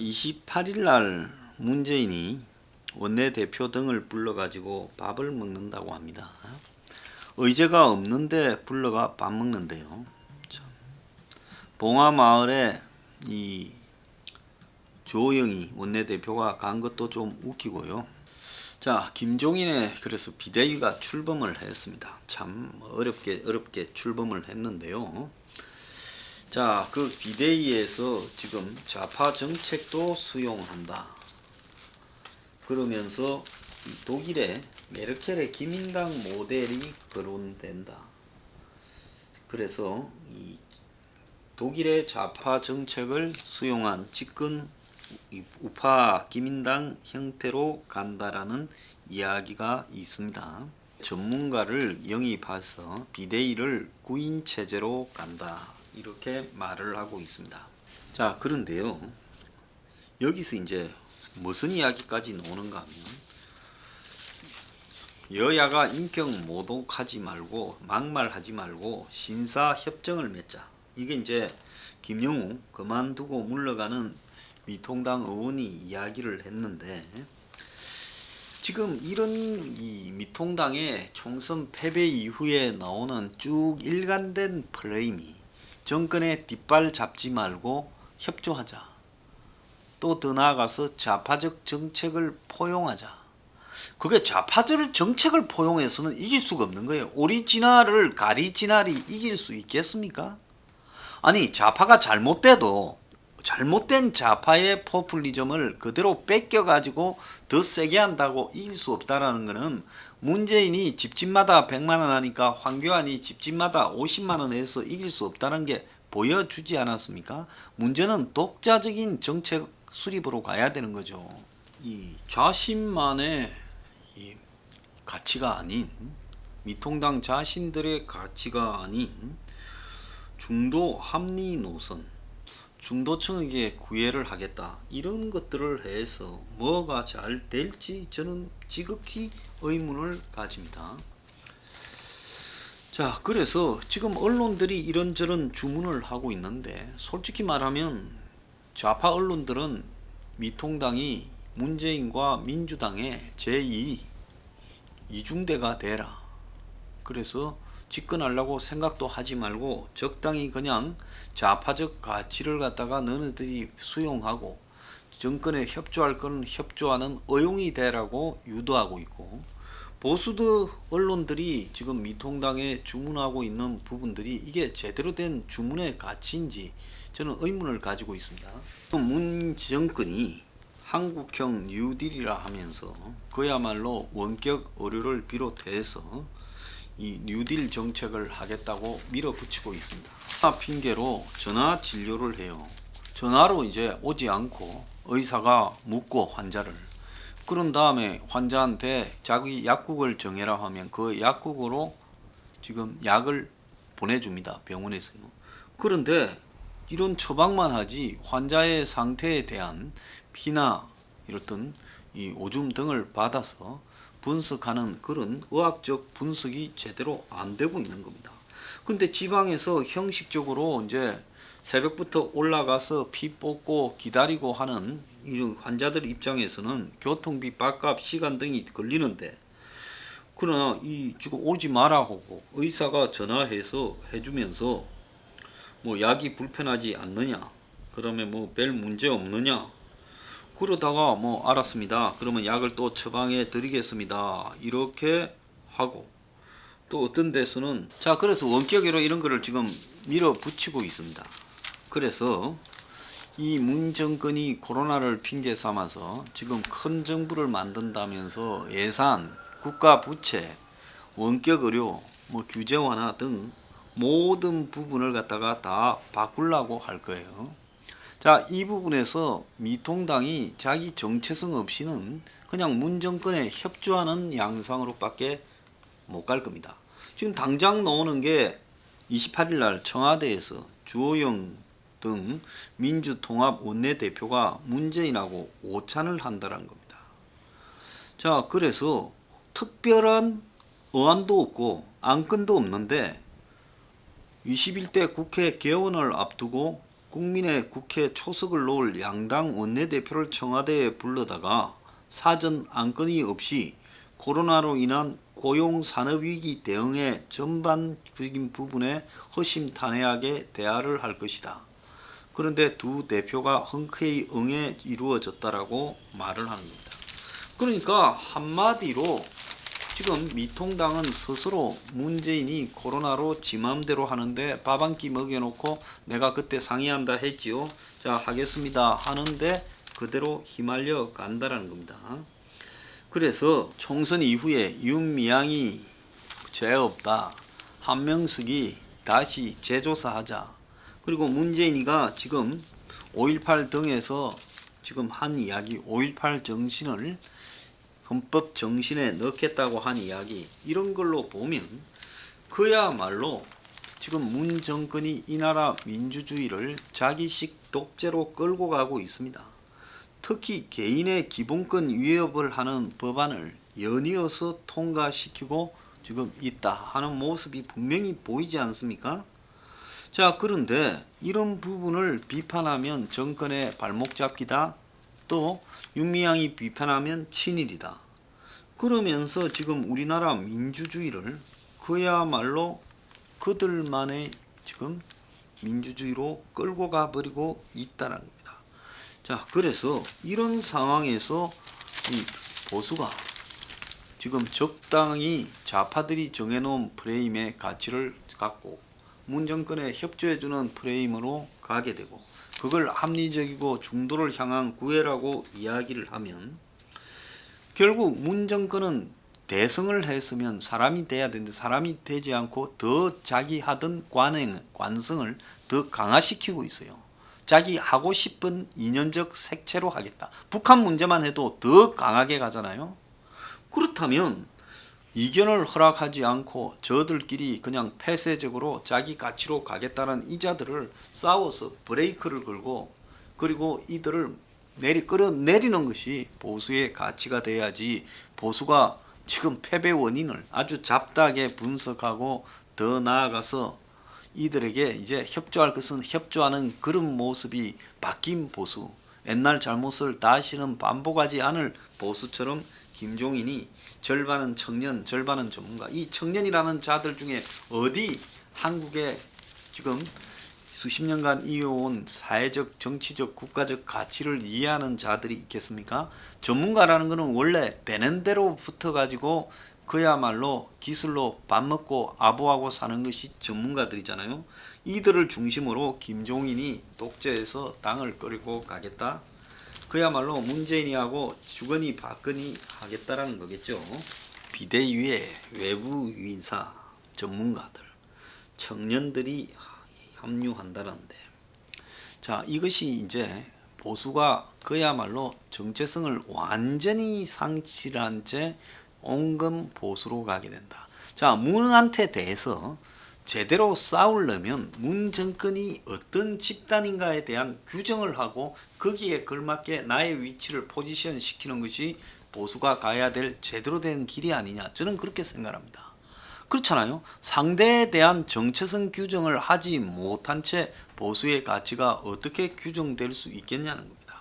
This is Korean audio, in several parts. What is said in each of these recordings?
28일 날 문재인이 원내대표 등을 불러가지고 밥을 먹는다고 합니다. 의제가 없는데 불러가 밥 먹는데요. 봉화마을에 이 조영희 원내대표가 간 것도 좀 웃기고요. 자, 김종인의 그래서 비대위가 출범을 했습니다. 참 어렵게 출범을 했는데요. 자, 그 비대위에서 지금 좌파 정책도 수용한다. 그러면서 독일의 메르켈의 기민당 모델이 거론된다. 그래서 이 독일의 좌파 정책을 수용한 집권 우파 기민당 형태로 간다라는 이야기가 있습니다. 전문가를 영입해서 비대위를 구인 체제로 간다. 이렇게 말을 하고 있습니다. 자, 그런데요. 여기서 이제 무슨 이야기까지 나오는가 하면 여야가 인격 모독하지 말고 막말하지 말고 신사협정을 맺자. 이게 이제 김영우 그만두고 물러가는 미통당 의원이 이야기를 했는데 지금 이런 이 미통당의 총선 패배 이후에 나오는 쭉 일관된 프레임이 정권의 뒷발 잡지 말고 협조하자. 또 더 나아가서 좌파적 정책을 포용하자. 그게 좌파적 정책을 포용해서는 이길 수가 없는 거예요. 오리지널을 가리지널이 이길 수 있겠습니까? 아니, 좌파가 잘못돼도 잘못된 좌파의 포퓰리즘을 그대로 뺏겨가지고 더 세게 한다고 이길 수 없다라는 것은 문재인이 집집마다 100만 원 하니까 황교안이 집집마다 50만 원 해서 이길 수 없다는 게 보여주지 않았습니까? 문제는 독자적인 정책 수립으로 가야 되는 거죠. 이 자신만의 이 가치가 아닌 미통당 자신들의 가치가 아닌 중도 합리 노선, 중도층에게 구애를 하겠다. 이런 것들을 해서 뭐가 잘 될지 저는 지극히 의문을 가집니다. 자, 그래서 지금 언론들이 이런저런 주문을 하고 있는데 솔직히 말하면 좌파 언론들은 미통당이 문재인과 민주당의 제2 이중대가 되라. 그래서 집권하려고 생각도 하지 말고 적당히 그냥 좌파적 가치를 갖다가 너네들이 수용하고 정권에 협조할 건 협조하는 어용이 되라고 유도하고 있고 보수드 언론들이 지금 미통당에 주문하고 있는 부분들이 이게 제대로 된 주문의 가치인지 저는 의문을 가지고 있습니다. 문 정권이 한국형 뉴딜이라 하면서 그야말로 원격 의료를 비롯해서 이 뉴딜 정책을 하겠다고 밀어붙이고 있습니다. 핑계로 전화 진료를 해요. 전화로 이제 오지 않고 의사가 묻고 환자를 그런 다음에 환자한테 자기 약국을 정해라 하면 그 약국으로 지금 약을 보내줍니다. 병원에서요. 그런데 이런 처방만 하지 환자의 상태에 대한 피나 이렇든 이 오줌 등을 받아서 분석하는 그런 의학적 분석이 제대로 안 되고 있는 겁니다. 근데 지방에서 형식적으로 이제 새벽부터 올라가서 피 뽑고 기다리고 하는 이런 환자들 입장에서는 교통비, 밥값, 시간 등이 걸리는데 그러나 이 지금 오지 마라 하고 의사가 전화해서 해주면서 뭐 약이 불편하지 않느냐, 그러면 뭐 별 문제 없느냐, 그러다가 뭐 알았습니다. 그러면 약을 또 처방해 드리겠습니다. 이렇게 하고 또 어떤 데서는 자 그래서 원격으로 이런 거를 지금 밀어붙이고 있습니다. 그래서 이 문 정권이 코로나를 핑계 삼아서 지금 큰 정부를 만든다면서 예산, 국가 부채, 원격 의료, 뭐 규제 완화 등 모든 부분을 갖다가 다 바꾸려고 할 거예요. 자, 이 부분에서 미통당이 자기 정체성 없이는 그냥 문 정권에 협조하는 양상으로밖에 못 갈 겁니다. 지금 당장 나오는 게 28일 날 청와대에서 주호영 등 민주통합 원내대표가 문재인하고 오찬을 한다는 겁니다. 자, 그래서 특별한 어안도 없고 안건도 없는데 21대 국회 개원을 앞두고 국민의 국회 초석을 놓을 양당 원내대표를 청와대에 불러다가 사전 안건이 없이 코로나로 인한 고용산업위기 대응의 전반적인 부분에 허심탄회하게 대화를 할 것이다. 그런데 두 대표가 흔쾌히 응해 이루어졌다라고 말을 하는 겁니다. 그러니까 한마디로 지금 미통당은 스스로 문재인이 코로나로 지 맘대로 하는데 밥 한 끼 먹여놓고 내가 그때 상의한다 했지요. 자, 하겠습니다 하는데 그대로 휘말려 간다라는 겁니다. 그래서 총선 이후에 윤미향이 죄 없다, 한명숙이 다시 재조사하자, 그리고 문재인이가 지금 5.18 등에서 지금 한 이야기, 5.18 정신을 헌법 정신에 넣겠다고 한 이야기, 이런 걸로 보면 그야말로 지금 문 정권이 이 나라 민주주의를 자기식 독재로 끌고 가고 있습니다. 특히 개인의 기본권 위협을 하는 법안을 연이어서 통과시키고 지금 있다 하는 모습이 분명히 보이지 않습니까? 자, 그런데 이런 부분을 비판하면 정권의 발목 잡기다, 또 윤미향이 비판하면 친일이다, 그러면서 지금 우리나라 민주주의를 그야말로 그들만의 지금 민주주의로 끌고 가버리고 있다는 겁니다. 자, 그래서 이런 상황에서 이 보수가 지금 적당히 좌파들이 정해놓은 프레임의 가치를 갖고 문정권에 협조해주는 프레임으로 가게 되고, 그걸 합리적이고 중도를 향한 구애라고 이야기를 하면 결국 문정권은 대성을 했으면 사람이 돼야 되는데 사람이 되지 않고 더 자기 하던 관성을 더 강화시키고 있어요. 자기 하고 싶은 이념적 색채로 하겠다. 북한 문제만 해도 더 강하게 가잖아요. 그렇다면 이견을 허락하지 않고 저들끼리 그냥 폐쇄적으로 자기 가치로 가겠다는 이자들을 싸워서 브레이크를 걸고, 그리고 이들을 끌어내리는 것이 보수의 가치가 돼야지, 보수가 지금 패배 원인을 아주 잡다하게 분석하고 더 나아가서 이들에게 이제 협조할 것은 협조하는 그런 모습이 바뀐 보수, 옛날 잘못을 다시는 반복하지 않을 보수처럼 김종인이 절반은 청년, 절반은 전문가, 이 청년이라는 자들 중에 어디 한국에 지금 수십 년간 이어온 사회적, 정치적, 국가적 가치를 이해하는 자들이 있겠습니까? 전문가라는 것은 원래 되는 대로 붙어가지고 그야말로 기술로 밥 먹고 아부하고 사는 것이 전문가들이잖아요. 이들을 중심으로 김종인이 독재에서 땅을 끌고 가겠다, 그야말로 문재인이하고 주거니 받거니 하겠다라는 거겠죠. 비대위의 외부 인사, 전문가들, 청년들이 합류한다는데, 자, 이것이 이제 보수가 그야말로 정체성을 완전히 상실한 채 온건 보수로 가게 된다. 자, 문한테 대해서 제대로 싸우려면 문 정권이 어떤 집단인가에 대한 규정을 하고 거기에 걸맞게 나의 위치를 포지션 시키는 것이 보수가 가야 될 제대로 된 길이 아니냐, 저는 그렇게 생각합니다. 그렇잖아요. 상대에 대한 정체성 규정을 하지 못한 채 보수의 가치가 어떻게 규정될 수 있겠냐는 겁니다.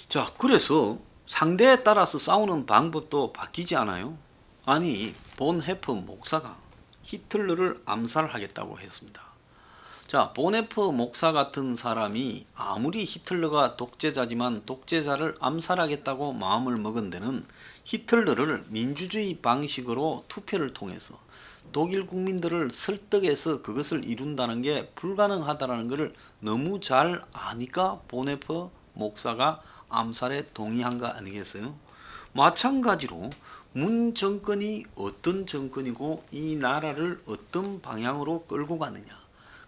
자, 그래서 상대에 따라서 싸우는 방법도 바뀌지 않아요. 아니, 본헤프 목사가 히틀러를 암살하겠다고 했습니다. 자, 본헤프 목사 같은 사람이 아무리 히틀러가 독재자지만 독재자를 암살하겠다고 마음을 먹은 데는 히틀러를 민주주의 방식으로 투표를 통해서 독일 국민들을 설득해서 그것을 이룬다는 게 불가능하다는 것을 너무 잘 아니까 본헤프 목사가 암살에 동의한 거 아니겠어요? 마찬가지로 문 정권이 어떤 정권이고 이 나라를 어떤 방향으로 끌고 가느냐,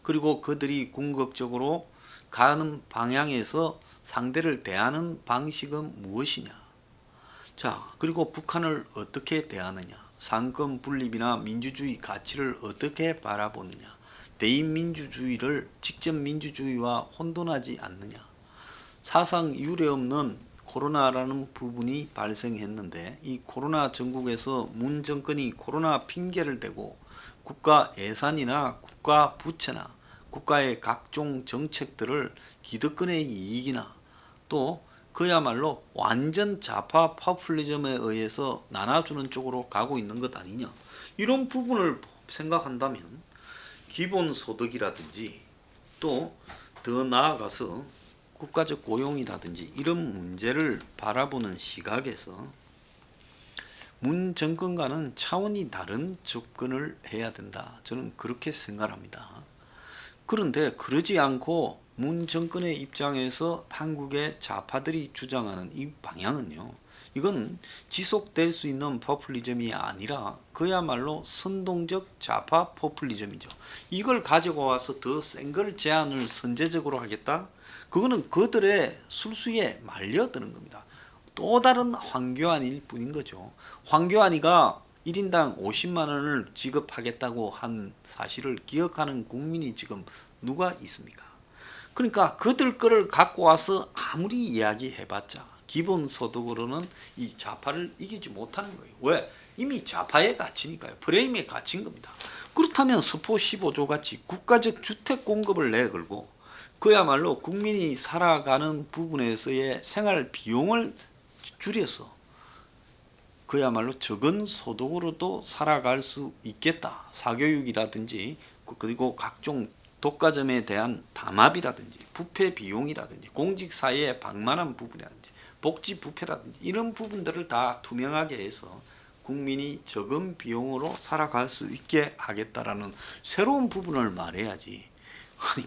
그리고 그들이 궁극적으로 가는 방향에서 상대를 대하는 방식은 무엇이냐, 자, 그리고 북한을 어떻게 대하느냐, 상권 분립이나 민주주의 가치를 어떻게 바라보느냐, 대인민주주의를 직접 민주주의와 혼돈하지 않느냐, 사상 유례 없는 코로나라는 부분이 발생했는데 이 코로나 전국에서 문 정권이 코로나 핑계를 대고 국가 예산이나 국가 부채나 국가의 각종 정책들을 기득권의 이익이나 또 그야말로 완전 좌파 포퓰리즘에 의해서 나눠주는 쪽으로 가고 있는 것 아니냐, 이런 부분을 생각한다면 기본소득이라든지 또 더 나아가서 국가적 고용이라든지 이런 문제를 바라보는 시각에서 문 정권과는 차원이 다른 접근을 해야 된다, 저는 그렇게 생각합니다. 그런데 그러지 않고 문 정권의 입장에서 한국의 좌파들이 주장하는 이 방향은요, 이건 지속될 수 있는 포퓰리즘이 아니라 그야말로 선동적 좌파 포퓰리즘이죠. 이걸 가지고 와서 더 센 걸 제안을 선제적으로 하겠다? 그거는 그들의 술수에 말려드는 겁니다. 또 다른 황교안일 뿐인 거죠. 황교안이가 1인당 50만 원을 지급하겠다고 한 사실을 기억하는 국민이 지금 누가 있습니까? 그러니까 그들 거를 갖고 와서 아무리 이야기해봤자 기본소득으로는 이 좌파를 이기지 못하는 거예요. 왜? 이미 좌파의 가치니까요. 프레임의 가치인 겁니다. 그렇다면 서포 15조 같이 국가적 주택 공급을 내걸고 그야말로 국민이 살아가는 부분에서의 생활 비용을 줄여서 그야말로 적은 소득으로도 살아갈 수 있겠다. 사교육이라든지 그리고 각종 독과점에 대한 담합이라든지 부패 비용이라든지 공직사회에 방만한 부분이라든지 복지 부패라든지 이런 부분들을 다 투명하게 해서 국민이 적은 비용으로 살아갈 수 있게 하겠다라는 새로운 부분을 말해야지.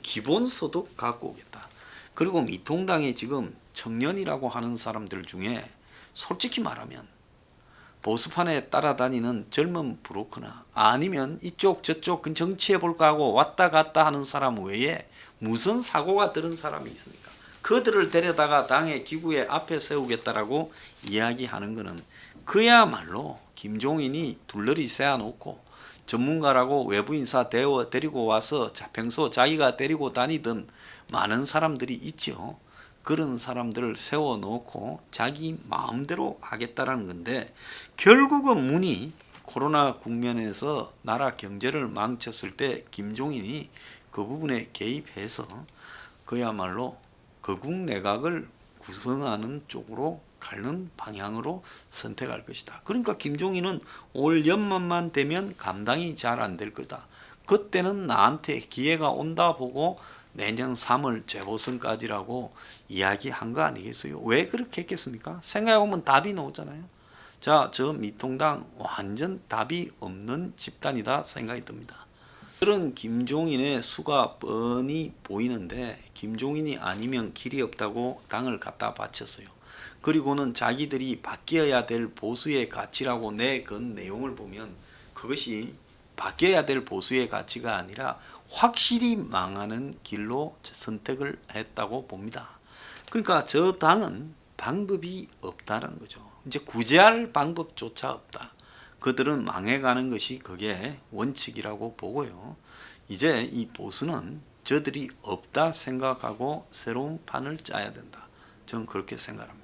기본소득 갖고 오겠다. 그리고 미통당이 지금 청년이라고 하는 사람들 중에 솔직히 말하면 보수판에 따라다니는 젊은 브로커나 아니면 이쪽 저쪽 정치해볼까 하고 왔다 갔다 하는 사람 외에 무슨 사고가 들은 사람이 있습니까? 그들을 데려다가 당의 기구의 앞에 세우겠다라고 이야기하는 것은 그야말로 김종인이 둘러리 세워놓고 전문가라고 외부 인사 데리고 와서 평소 자기가 데리고 다니던 많은 사람들이 있죠. 그런 사람들을 세워놓고 자기 마음대로 하겠다라는 건데, 결국은 문이 코로나 국면에서 나라 경제를 망쳤을 때 김종인이 그 부분에 개입해서 그야말로 거국 내각을 구성하는 쪽으로 가는 방향으로 선택할 것이다. 그러니까 김종인은 올 연말만 되면 감당이 잘 안 될 거다. 그때는 나한테 기회가 온다 보고 내년 3월 재보선까지라고 이야기한 거 아니겠어요? 왜 그렇게 했겠습니까? 생각해보면 답이 나오잖아요. 자, 저 미통당 완전 답이 없는 집단이다 생각이 듭니다. 그런 김종인의 수가 뻔히 보이는데 김종인이 아니면 길이 없다고 당을 갖다 바쳤어요. 그리고는 자기들이 바뀌어야 될 보수의 가치라고 내건 내용을 보면 그것이 바뀌어야 될 보수의 가치가 아니라 확실히 망하는 길로 선택을 했다고 봅니다. 그러니까 저 당은 방법이 없다는 거죠. 이제 구제할 방법조차 없다. 그들은 망해가는 것이 그게 원칙이라고 보고요. 이제 이 보수는 저들이 없다 생각하고 새로운 판을 짜야 된다. 저는 그렇게 생각합니다.